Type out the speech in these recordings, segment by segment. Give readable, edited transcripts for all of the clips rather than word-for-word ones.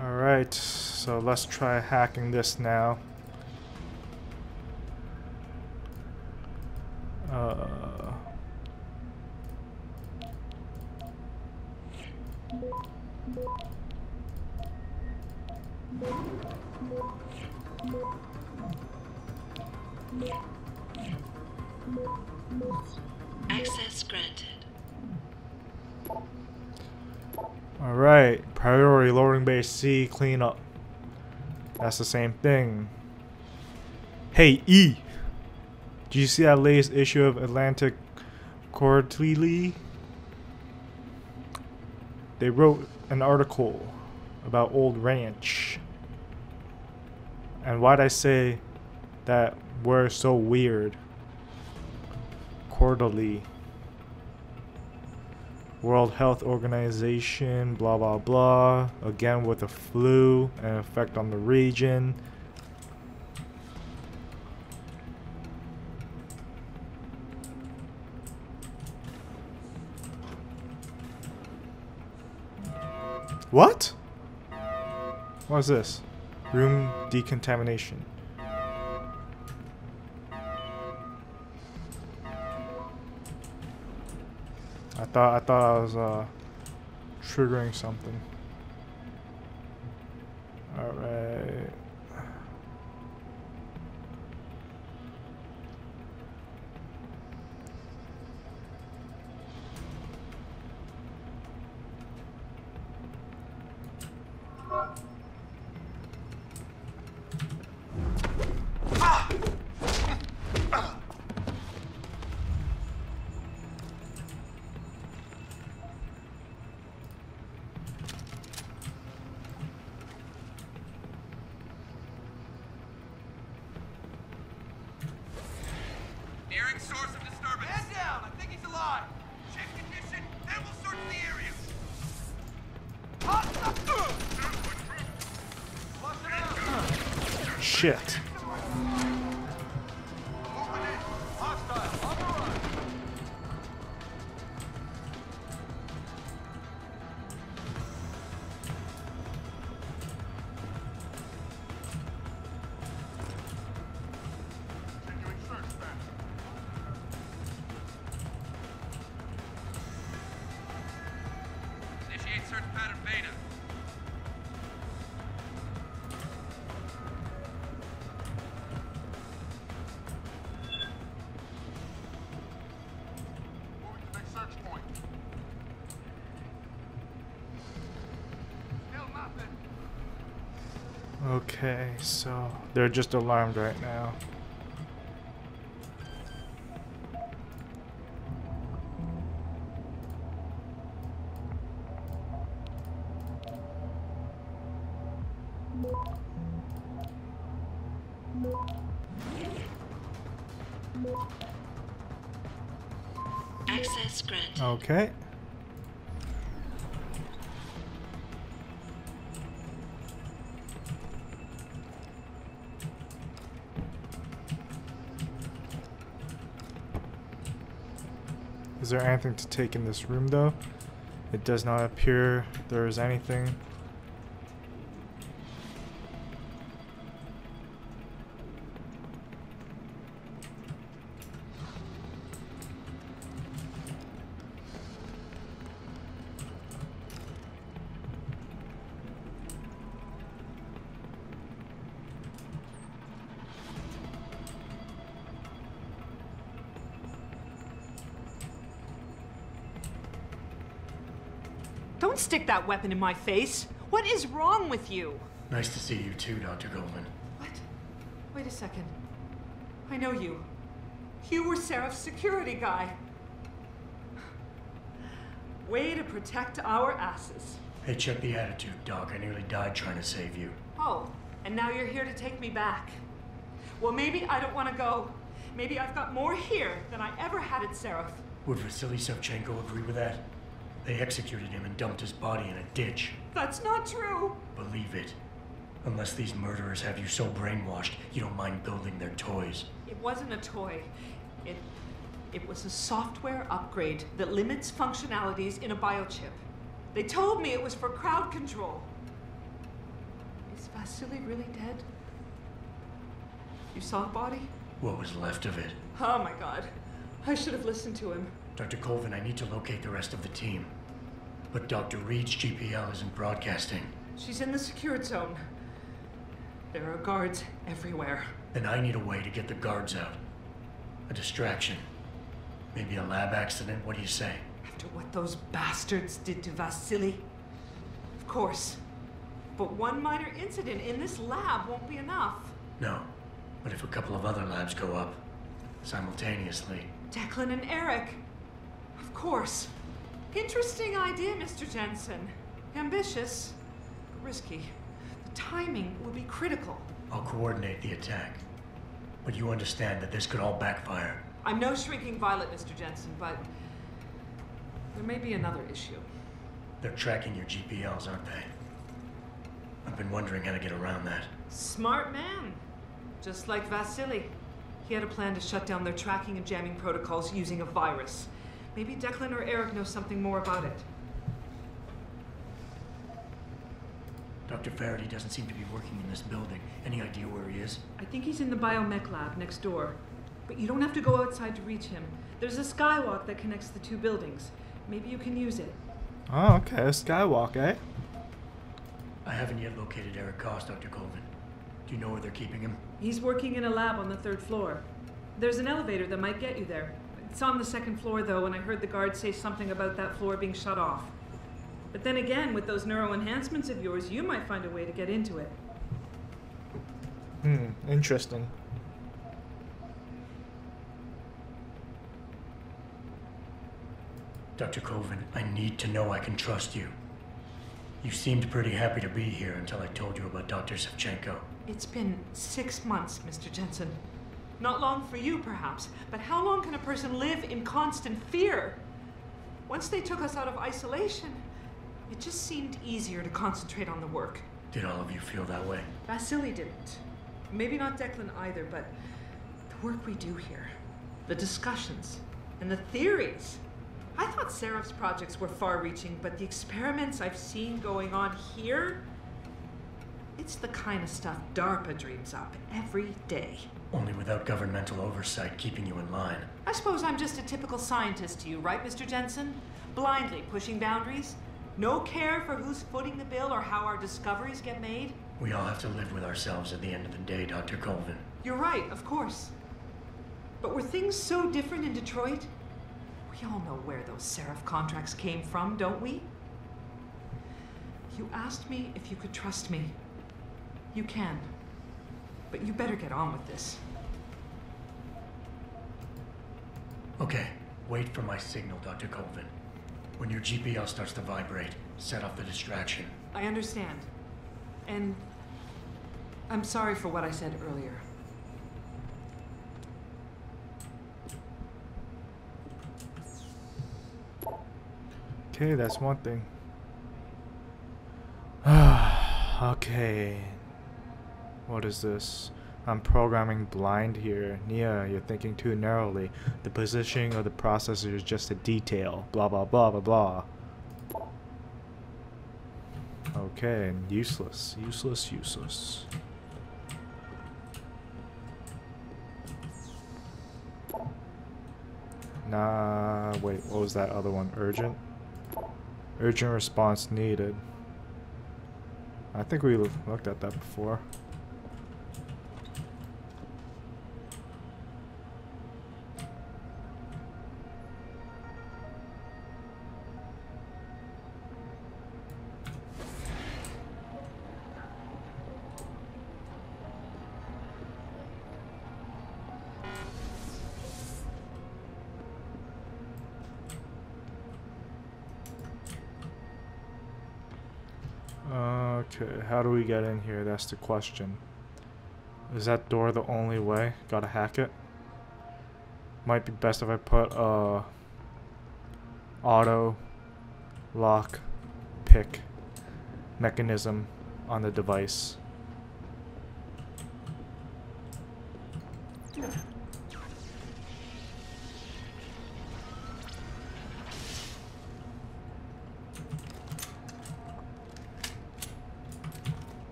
Alright, so let's try hacking this now. Access granted. Alright, priority loading bay C cleanup. That's the same thing. Hey E! Did you see that latest issue of Atlantic Quarterly? They wrote an article about Old Ranch. And why'd I say that word so weird? Quarterly. World Health Organization, blah blah blah. Again with the flu and effect on the region. What? What is this? Room decontamination. I thought I was triggering something. All right. Nearing source of disturbance. Man down! I think he's alive. Check condition, then we'll search the area. Shit. Hostile, on the run. Continuing search back. Initiate search pattern beta. Moving to next search point. Still nothing. Okay, so they're just alarmed right now. Access granted. Okay. Is there anything to take in this room though? It does not appear there is anything. Don't stick that weapon in my face. What is wrong with you? Nice to see you too, Dr. Goldman. What? Wait a second. I know you. You were Seraph's security guy. Way to protect our asses. Hey, check the attitude, Doc. I nearly died trying to save you. Oh, and now you're here to take me back. Well, maybe I don't want to go. Maybe I've got more here than I ever had at Seraph. Would Vasily Savchenko agree with that? They executed him and dumped his body in a ditch. That's not true. Believe it. Unless these murderers have you so brainwashed, you don't mind building their toys. It wasn't a toy. It was a software upgrade that limits functionalities in a biochip. They told me it was for crowd control. Is Vasily really dead? You saw the body? What was left of it? Oh my god. I should have listened to him. Dr. Colvin, I need to locate the rest of the team. But Dr. Reed's GPL isn't broadcasting. She's in the secured zone. There are guards everywhere. Then I need a way to get the guards out. A distraction. Maybe a lab accident, what do you say? After what those bastards did to Vasily? Of course. But one minor incident in this lab won't be enough. No. But if a couple of other labs go up, simultaneously. Declan and Eric. Of course. Interesting idea, Mr. Jensen. Ambitious, but risky. The timing will be critical. I'll coordinate the attack. But you understand that this could all backfire. I'm no shrinking violet, Mr. Jensen, but there may be another issue. They're tracking your GPLs, aren't they? I've been wondering how to get around that. Smart man. Just like Vasily. He had a plan to shut down their tracking and jamming protocols using a virus. Maybe Declan or Eric know something more about it. Dr. Faraday doesn't seem to be working in this building. Any idea where he is? I think he's in the biomech lab next door. But you don't have to go outside to reach him. There's a skywalk that connects the two buildings. Maybe you can use it. Oh, okay. A skywalk, eh? I haven't yet located Eric Koss, Dr. Colvin. Do you know where they're keeping him? He's working in a lab on the 3rd floor. There's an elevator that might get you there. It's on the 2nd floor, though, and I heard the guards say something about that floor being shut off. But then again, with those neuro enhancements of yours, you might find a way to get into it. Interesting. Dr. Colvin, I need to know I can trust you. You seemed pretty happy to be here until I told you about Dr. Savchenko. It's been 6 months, Mr. Jensen. Not long for you, perhaps, but how long can a person live in constant fear? Once they took us out of isolation, it just seemed easier to concentrate on the work. Did all of you feel that way? Vasily didn't. Maybe not Declan either, but the work we do here, the discussions, and the theories. I thought Seraph's projects were far-reaching, but the experiments I've seen going on here, it's the kind of stuff DARPA dreams up every day. Only without governmental oversight keeping you in line. I suppose I'm just a typical scientist to you, right, Mr. Jensen? Blindly pushing boundaries? No care for who's footing the bill or how our discoveries get made? We all have to live with ourselves at the end of the day, Dr. Colvin. You're right, of course. But were things so different in Detroit? We all know where those Seraph contracts came from, don't we? You asked me if you could trust me. You can. But you better get on with this. Okay, wait for my signal, Dr. Colvin. When your GPL starts to vibrate, set off the distraction. I understand. And I'm sorry for what I said earlier. Okay, that's one thing. Okay. What is this? I'm programming blind here. Nia, you're thinking too narrowly. The positioning of the processor is just a detail. Blah blah blah blah blah. Okay, and useless. Useless, useless. Nah, wait, what was that other one? Urgent? Urgent response needed. I think we looked at that before. Okay, how do we get in here? That's the question. Is that door the only way? Gotta hack it? Might be best if I put auto lock pick mechanism on the device.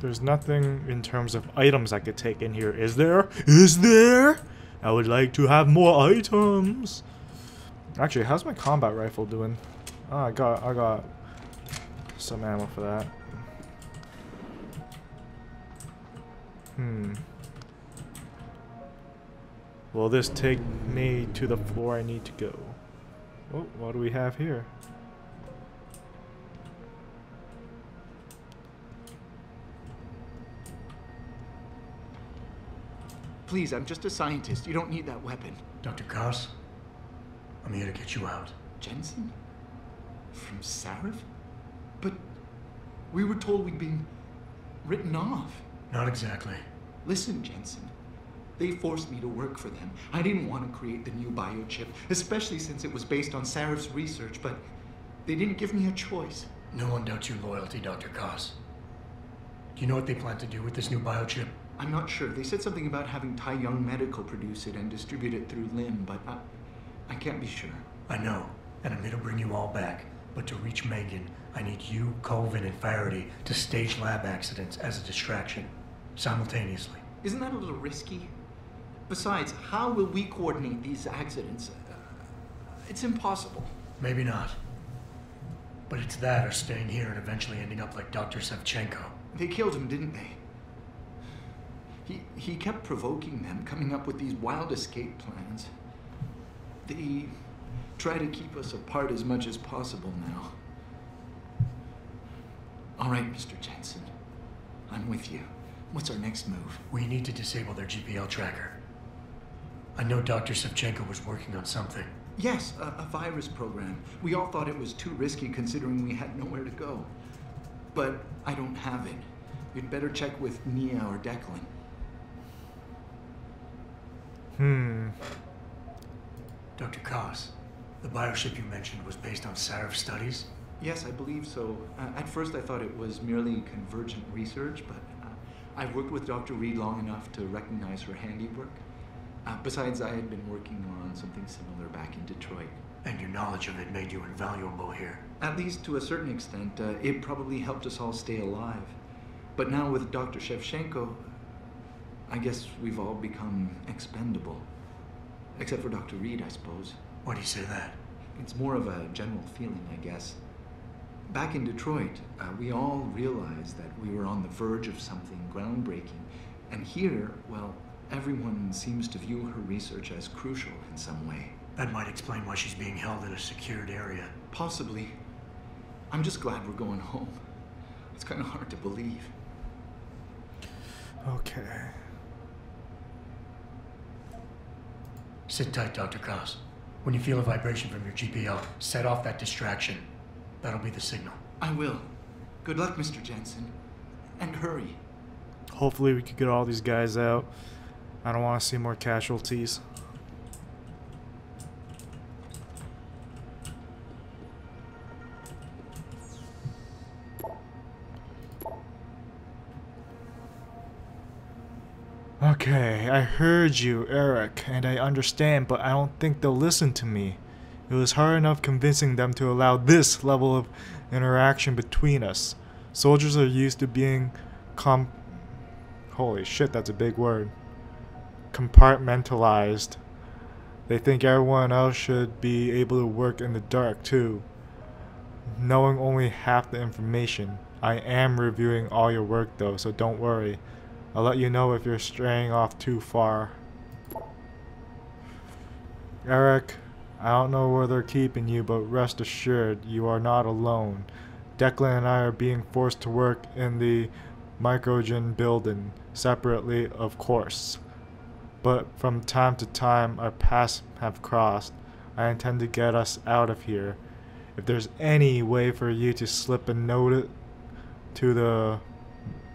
There's nothing in terms of items I could take in here. Is there? Is there? I would like to have more items. Actually, how's my combat rifle doing? Oh, I got some ammo for that. Will this take me to the floor I need to go? Oh, what do we have here? Please, I'm just a scientist. You don't need that weapon. Dr. Koss, I'm here to get you out. Jensen? From Sarif? But we were told we'd been written off. Not exactly. Listen, Jensen. They forced me to work for them. I didn't want to create the new biochip, especially since it was based on Sarif's research, but they didn't give me a choice. No one doubts your loyalty, Dr. Koss. Do you know what they plan to do with this new biochip? I'm not sure. They said something about having Tai Young Medical produce it and distribute it through Lim, but I can't be sure. I know, and I'm here to bring you all back. But to reach Megan, I need you, Colvin, and Faraday to stage lab accidents as a distraction, simultaneously. Isn't that a little risky? Besides, how will we coordinate these accidents? It's impossible. Maybe not. But it's that or staying here and eventually ending up like Dr. Sevchenko. They killed him, didn't they? He kept provoking them, coming up with these wild escape plans. They try to keep us apart as much as possible now. All right, Mr. Jensen. I'm with you. What's our next move? We need to disable their GPL tracker. I know Dr. Sevchenko was working on something. Yes, a virus program. We all thought it was too risky considering we had nowhere to go. But I don't have it. You'd better check with Nia or Declan. Dr. Koss, the biochip you mentioned was based on Sarif studies? Yes, I believe so. At first I thought it was merely convergent research, but I've worked with Dr. Reed long enough to recognize her handiwork. Besides, I had been working on something similar back in Detroit. And your knowledge of it made you invaluable here. At least to a certain extent, it probably helped us all stay alive. But now with Dr. Shevchenko, I guess we've all become expendable. Except for Dr. Reed, I suppose. Why do you say that? It's more of a general feeling, I guess. Back in Detroit, we all realized that we were on the verge of something groundbreaking. And here, well, everyone seems to view her research as crucial in some way. That might explain why she's being held in a secured area. Possibly. I'm just glad we're going home. It's kind of hard to believe. Okay. Sit tight, Dr. Koss. When you feel a vibration from your GPL, set off that distraction. That'll be the signal. I will. Good luck, Mr. Jensen. And hurry. Hopefully we can get all these guys out. I don't want to see more casualties. Okay, I heard you, Eric, and I understand, but I don't think they'll listen to me. It was hard enough convincing them to allow this level of interaction between us. Soldiers are used to being holy shit, that's a big word. Compartmentalized. They think everyone else should be able to work in the dark too. Knowing only half the information. I am reviewing all your work though, so don't worry. I'll let you know if you're straying off too far. Eric, I don't know where they're keeping you, but rest assured, you are not alone. Declan and I are being forced to work in the Microgen building, separately of course. But from time to time, our paths have crossed. I intend to get us out of here. If there's any way for you to slip a note to the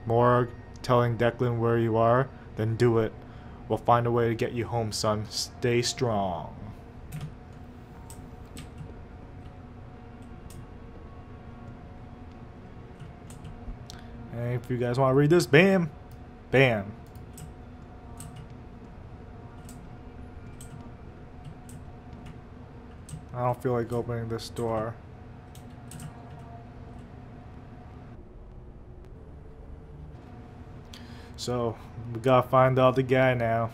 morgue telling Declan where you are, then do it. We'll find a way to get you home, son. Stay strong. And if you guys want to read this, bam, bam. I don't feel like opening this door. So we gotta find the other guy now.